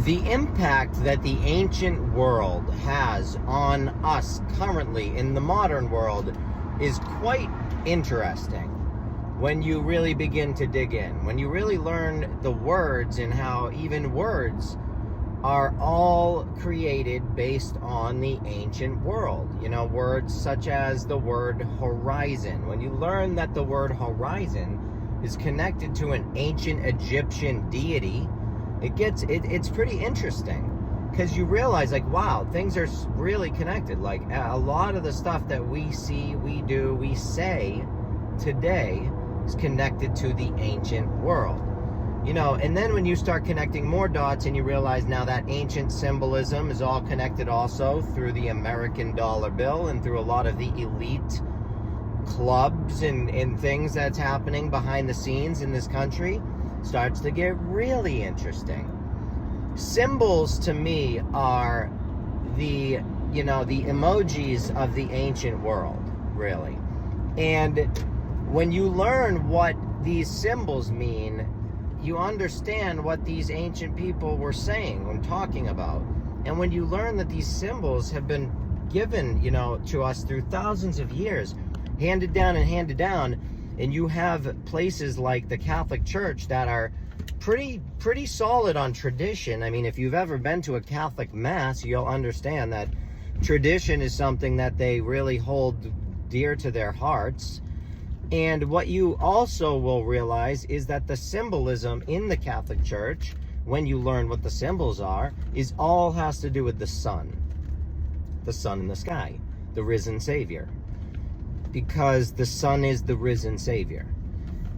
The impact that the ancient world has on us currently in the modern world is quite interesting when you really begin to dig in, when you really learn the words and how even words are all created based on the ancient world. You know, words such as the word horizon. When you learn that the word horizon is connected to an ancient Egyptian deity, it's pretty interesting, because you realize, like, wow, things are really connected. Like, a lot of the stuff that we see, we do, we say today is connected to the ancient world. You know, and then when you start connecting more dots and you realize now that ancient symbolism is all connected also through the American dollar bill and through a lot of the elite clubs and things that's happening behind the scenes in this country, starts to get really interesting. Symbols to me are the emojis of the ancient world, really. And when you learn what these symbols mean, you understand what these ancient people were saying and talking about. And when you learn that these symbols have been given, to us through thousands of years, handed down, and you have places like the Catholic Church that are pretty solid on tradition. I mean, if you've ever been to a Catholic Mass, you'll understand that tradition is something that they really hold dear to their hearts. And what you also will realize is that the symbolism in the Catholic Church, when you learn what the symbols are, is all has to do with the sun in the sky, the risen Savior, because the sun is the risen Savior.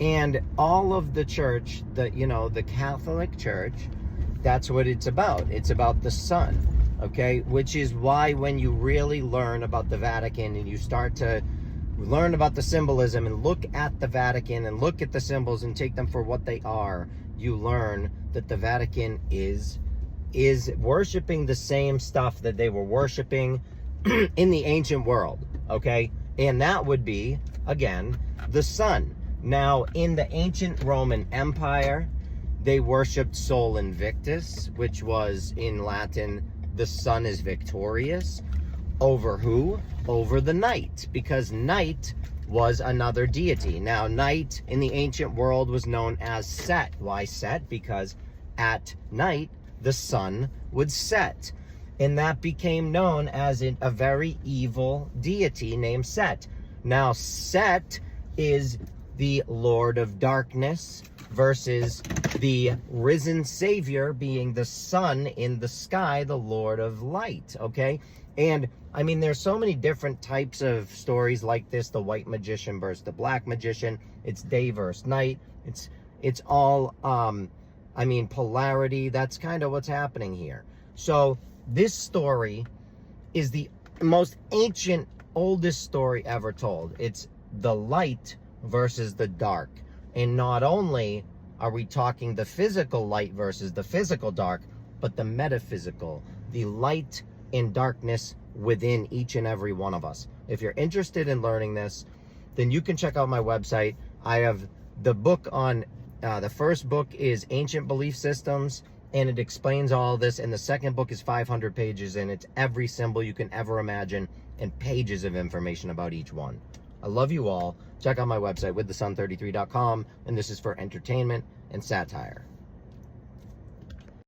And all of the church, the Catholic Church, that's what it's about. It's about the sun, okay? Which is why when you really learn about the Vatican and you start to learn about the symbolism and look at the Vatican and look at the symbols and take them for what they are, you learn that the Vatican is worshiping the same stuff that they were worshiping in the ancient world, okay? And that would be, again, the sun. Now, in the ancient Roman Empire, they worshipped Sol Invictus, which was, in Latin, the sun is victorious. Over who? Over the night, because night was another deity. Now, night in the ancient world was known as Set. Why Set? Because at night, the sun would set. And that became known as a very evil deity named Set. Now, Set is the Lord of Darkness versus the risen Savior being the sun in the sky, the Lord of Light, okay? And I mean, there's so many different types of stories like this: the white magician versus the black magician. It's day versus night. It's all, polarity. That's kind of what's happening here. So this story is the most ancient, oldest story ever told. It's the light versus the dark. And not only are we talking the physical light versus the physical dark, but the metaphysical, the light and darkness within each and every one of us. If you're interested in learning this, then you can check out my website. I have the book on, the first book is Ancient Belief Systems, and it explains all this. And the second book is 500 pages, and it's every symbol you can ever imagine and pages of information about each one. I love you all. Check out my website, withthesun33.com, and this is for entertainment and satire.